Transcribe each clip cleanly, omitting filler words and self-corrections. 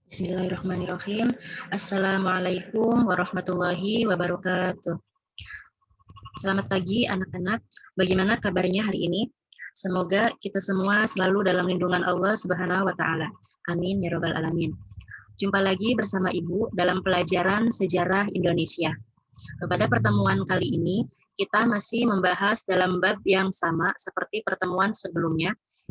Bismillahirrahmanirrahim. Assalamualaikum warahmatullahi wabarakatuh. Selamat pagi anak-anak. Bagaimana kabarnya hari ini? Semoga kita semua selalu dalam lindungan Allah Subhanahu wa taala. Amin ya rabbal alamin. Jumpa lagi bersama Ibu dalam pelajaran sejarah Indonesia. Pada pertemuan kali ini, kita masih membahas dalam bab yang sama seperti pertemuan sebelumnya,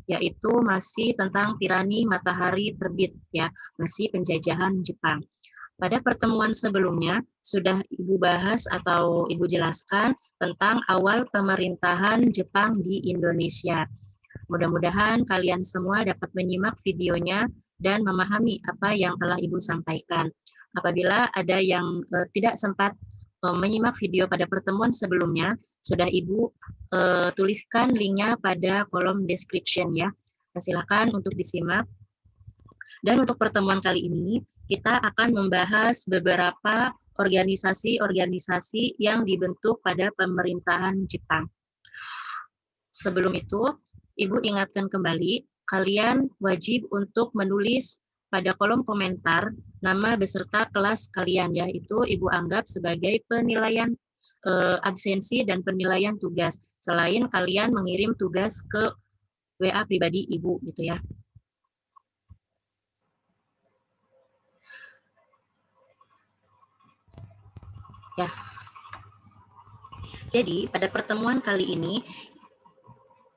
yaitu masih tentang tirani matahari terbit, ya, masih penjajahan Jepang. Pada pertemuan sebelumnya, sudah Ibu bahas atau Ibu jelaskan tentang awal pemerintahan Jepang di Indonesia. Mudah-mudahan kalian semua dapat menyimak videonya dan memahami apa yang telah Ibu sampaikan. Apabila ada yang tidak sempat menyimak video pada pertemuan sebelumnya, sudah Ibu tuliskan linknya pada kolom description ya. Silakan untuk disimak. Dan untuk pertemuan kali ini, kita akan membahas beberapa organisasi-organisasi yang dibentuk pada pemerintahan Jepang. Sebelum itu, Ibu ingatkan kembali, kalian wajib untuk menulis pada kolom komentar nama beserta kelas kalian, yaitu Ibu anggap sebagai penilaian absensi dan penilaian tugas, selain kalian mengirim tugas ke WA pribadi Ibu gitu ya. Ya. Jadi, pada pertemuan kali ini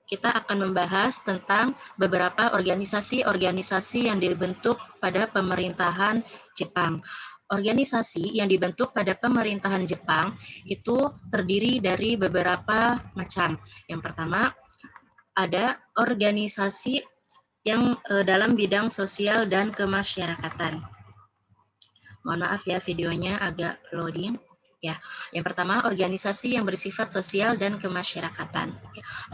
kita akan membahas tentang beberapa organisasi-organisasi yang dibentuk pada pemerintahan Jepang. Organisasi yang dibentuk pada pemerintahan Jepang itu terdiri dari beberapa macam. Yang pertama, ada organisasi yang dalam bidang sosial dan kemasyarakatan. Mohon maaf ya, videonya agak loading. Ya, yang pertama organisasi yang bersifat sosial dan kemasyarakatan.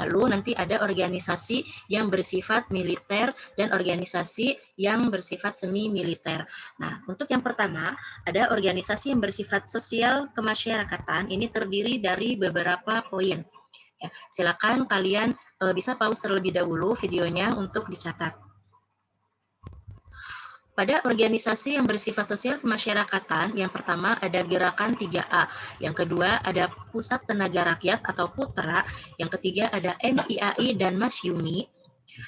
Lalu nanti ada organisasi yang bersifat militer dan organisasi yang bersifat semi militer. Nah, untuk yang pertama ada organisasi yang bersifat sosial kemasyarakatan. Ini terdiri dari beberapa poin. Ya, silakan kalian bisa pause terlebih dahulu videonya untuk dicatat. Pada organisasi yang bersifat sosial kemasyarakatan, yang pertama ada Gerakan 3A, yang kedua ada Pusat Tenaga Rakyat atau Putra, yang ketiga ada MIAI dan Masyumi.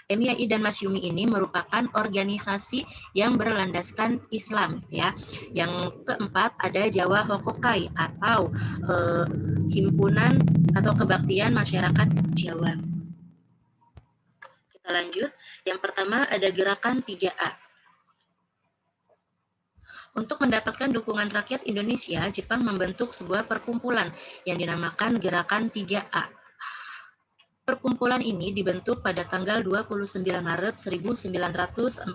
MIAI dan Masyumi ini merupakan organisasi yang berlandaskan Islam, ya. Yang keempat ada Jawa Hokokai atau himpunan atau kebaktian masyarakat Jawa. Kita lanjut. Yang pertama ada Gerakan 3A. Untuk mendapatkan dukungan rakyat Indonesia, Jepang membentuk sebuah perkumpulan yang dinamakan Gerakan 3A. Perkumpulan ini dibentuk pada tanggal 29 Maret 1942.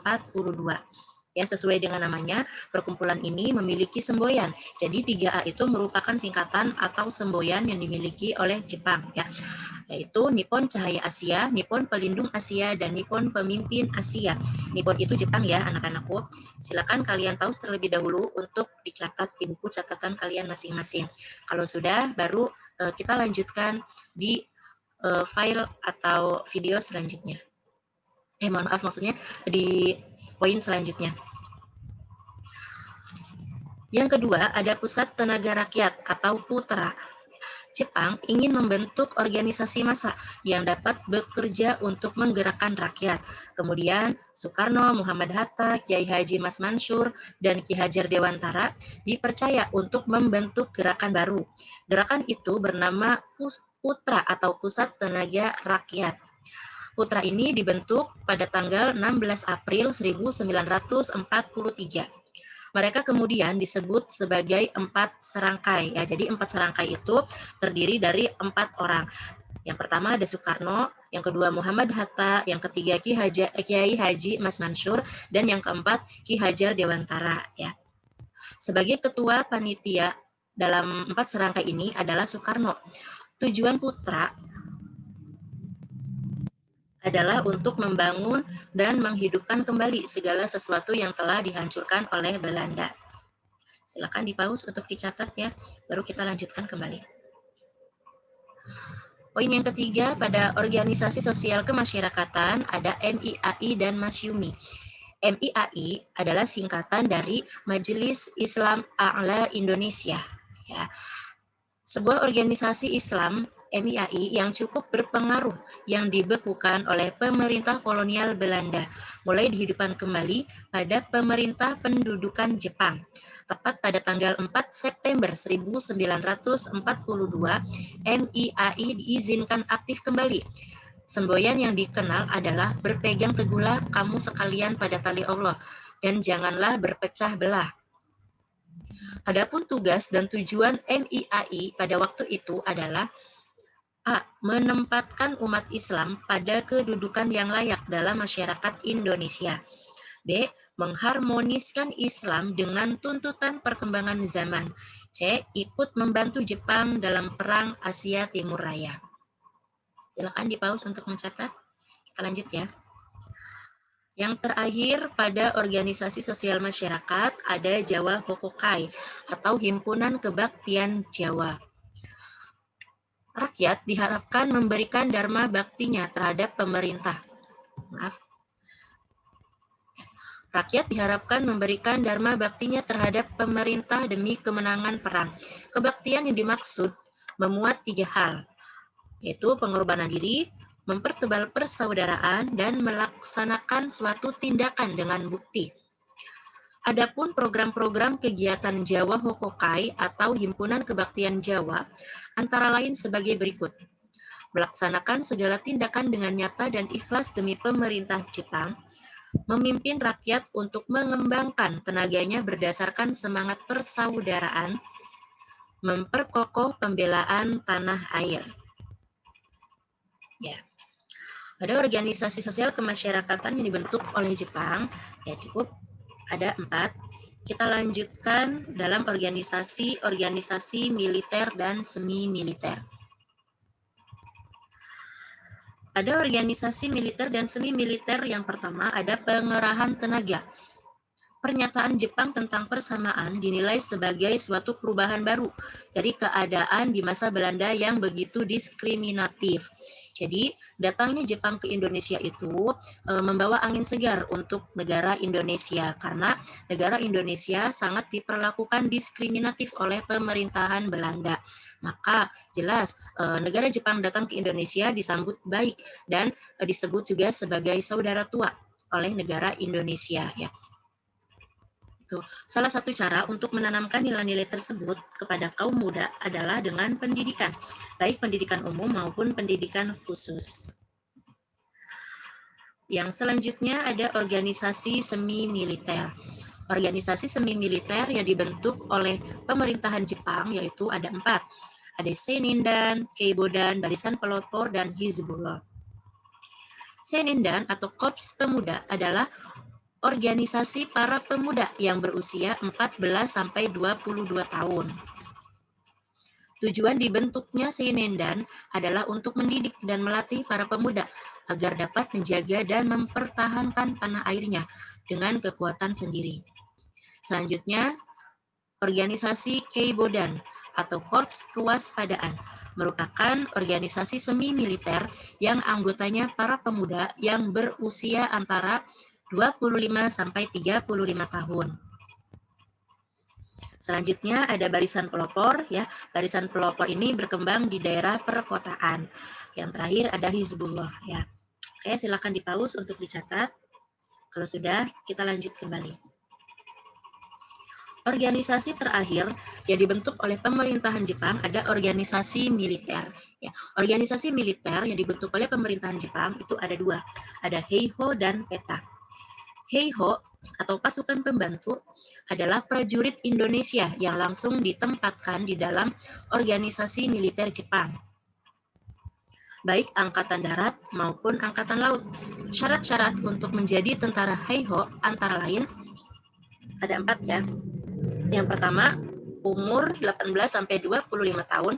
Ya, sesuai dengan namanya, perkumpulan ini memiliki semboyan. Jadi 3A itu merupakan singkatan atau semboyan yang dimiliki oleh Jepang, ya. Yaitu Nippon Cahaya Asia, Nippon Pelindung Asia, dan Nippon Pemimpin Asia. Nippon itu Jepang ya anak-anakku. Silakan kalian pause terlebih dahulu untuk dicatat di buku catatan kalian masing-masing. Kalau sudah, baru kita lanjutkan di file atau video selanjutnya. Mohon maaf, maksudnya di poin selanjutnya. Yang kedua, ada Pusat Tenaga Rakyat atau Putra. Jepang ingin membentuk organisasi massa yang dapat bekerja untuk menggerakkan rakyat. Kemudian Soekarno, Muhammad Hatta, Kiai Haji Mas Mansur, dan Ki Hajar Dewantara dipercaya untuk membentuk gerakan baru. Gerakan itu bernama Putra atau Pusat Tenaga Rakyat. Putra ini dibentuk pada tanggal 16 April 1943. Mereka kemudian disebut sebagai 4 serangkai. Ya, jadi 4 serangkai itu terdiri dari 4 orang. Yang pertama ada Soekarno, yang kedua Muhammad Hatta, yang ketiga Kiai Haji Mas Mansur, dan yang keempat Ki Hajar Dewantara. Ya. Sebagai ketua panitia dalam 4 serangkai ini adalah Soekarno. Tujuan Putra adalah untuk membangun dan menghidupkan kembali segala sesuatu yang telah dihancurkan oleh Belanda. Silakan di-pause untuk dicatat ya, baru kita lanjutkan kembali. Poin yang ketiga, pada organisasi sosial kemasyarakatan ada MIAI dan Masyumi. MIAI adalah singkatan dari Majelis Islam A'la Indonesia. Ya. Sebuah organisasi Islam MIAI yang cukup berpengaruh yang dibekukan oleh pemerintah kolonial Belanda, mulai dihidupkan kembali pada pemerintah pendudukan Jepang. Tepat pada tanggal 4 September 1942, MIAI diizinkan aktif kembali. Semboyan yang dikenal adalah berpegang teguhlah kamu sekalian pada tali Allah, dan janganlah berpecah belah. Adapun tugas dan tujuan MIAI pada waktu itu adalah A. Menempatkan umat Islam pada kedudukan yang layak dalam masyarakat Indonesia. B. Mengharmoniskan Islam dengan tuntutan perkembangan zaman. C. Ikut membantu Jepang dalam Perang Asia Timur Raya. Silakan di-pause untuk mencatat. Kita lanjut ya. Yang terakhir, pada organisasi sosial masyarakat ada Jawa Hokokai atau Himpunan Kebaktian Jawa. Rakyat diharapkan memberikan dharma baktinya terhadap pemerintah. Rakyat diharapkan memberikan dharma baktinya terhadap pemerintah demi kemenangan perang. Kebaktian yang dimaksud memuat 3 hal, yaitu pengorbanan diri, mempertebal persaudaraan, dan melaksanakan suatu tindakan dengan bukti. Adapun program-program kegiatan Jawa Hokokai atau Himpunan Kebaktian Jawa antara lain sebagai berikut. Melaksanakan segala tindakan dengan nyata dan ikhlas demi pemerintah Jepang, memimpin rakyat untuk mengembangkan tenaganya berdasarkan semangat persaudaraan, memperkokoh pembelaan tanah air. Ya. Ada organisasi sosial kemasyarakatan yang dibentuk oleh Jepang, ya cukup ada 4. Kita lanjutkan dalam organisasi militer dan semi-militer. Ada organisasi militer dan semi-militer yang pertama ada pengerahan tenaga. Pernyataan Jepang tentang persamaan dinilai sebagai suatu perubahan baru dari keadaan di masa Belanda yang begitu diskriminatif. Jadi, datangnya Jepang ke Indonesia itu membawa angin segar untuk negara Indonesia, karena negara Indonesia sangat diperlakukan diskriminatif oleh pemerintahan Belanda. Maka jelas negara Jepang datang ke Indonesia disambut baik dan disebut juga sebagai saudara tua oleh negara Indonesia, ya. Salah satu cara untuk menanamkan nilai-nilai tersebut kepada kaum muda adalah dengan pendidikan, baik pendidikan umum maupun pendidikan khusus. Yang selanjutnya ada organisasi semi-militer. Organisasi semi-militer yang dibentuk oleh pemerintahan Jepang yaitu ada 4. Ada Seinindan, Keibodan, Barisan Pelopor, dan Hizbullah. Seinindan atau Korps Pemuda adalah organisasi para pemuda yang berusia 14-22 tahun. Tujuan dibentuknya Seinindan adalah untuk mendidik dan melatih para pemuda agar dapat menjaga dan mempertahankan tanah airnya dengan kekuatan sendiri. Selanjutnya, organisasi Keibodan atau Korps Kewaspadaan merupakan organisasi semi-militer yang anggotanya para pemuda yang berusia antara 25-35 tahun. Selanjutnya ada barisan pelopor, ya. Barisan pelopor ini berkembang di daerah perkotaan. Yang terakhir ada Hizbullah, ya. Oke, silakan di-pause untuk dicatat. Kalau sudah, kita lanjut kembali. Organisasi terakhir yang dibentuk oleh pemerintahan Jepang ada organisasi militer. Ya, organisasi militer yang dibentuk oleh pemerintahan Jepang itu ada 2. Ada Heiho dan Eta. Heiho atau pasukan pembantu adalah prajurit Indonesia yang langsung ditempatkan di dalam organisasi militer Jepang, baik angkatan darat maupun angkatan laut. Syarat-syarat untuk menjadi tentara Heiho antara lain ada 4 ya. Yang pertama, umur 18-25 tahun.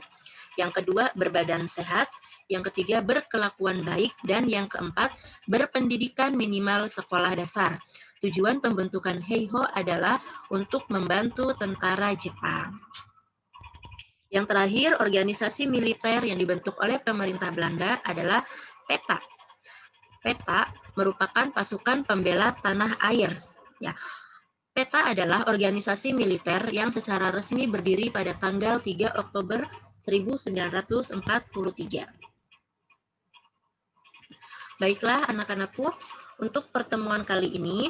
Yang kedua, berbadan sehat. Yang ketiga, berkelakuan baik. Dan yang keempat, berpendidikan minimal sekolah dasar. Tujuan pembentukan Heiho adalah untuk membantu tentara Jepang. Yang terakhir, organisasi militer yang dibentuk oleh pemerintah Belanda adalah PETA. PETA merupakan pasukan pembela tanah air. Ya, PETA adalah organisasi militer yang secara resmi berdiri pada tanggal 3 Oktober 1943. Baiklah anak-anakku, untuk pertemuan kali ini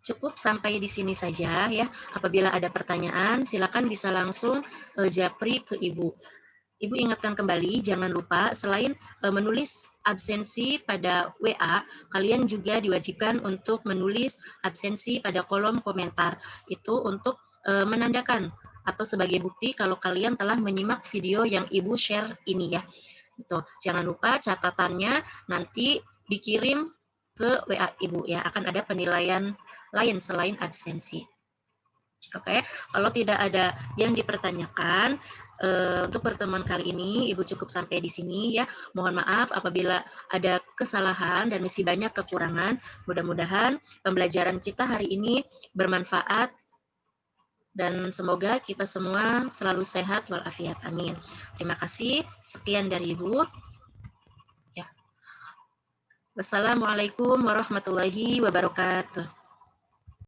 cukup sampai di sini saja ya. Apabila ada pertanyaan, silakan bisa langsung japri ke Ibu. Ibu ingatkan kembali, jangan lupa selain menulis absensi pada WA, kalian juga diwajibkan untuk menulis absensi pada kolom komentar. Itu untuk menandakan atau sebagai bukti kalau kalian telah menyimak video yang Ibu share ini ya. Itu. Jangan lupa catatannya nanti dikirim ke WA Ibu ya, akan ada penilaian lain selain absensi. Oke, kalau tidak ada yang dipertanyakan untuk pertemuan kali ini, Ibu cukup sampai di sini ya. Mohon maaf apabila ada kesalahan dan masih banyak kekurangan. Mudah-mudahan pembelajaran kita hari ini bermanfaat dan semoga kita semua selalu sehat walafiat. Amin. Terima kasih. Sekian dari Ibu. Ya. Wassalamualaikum warahmatullahi wabarakatuh.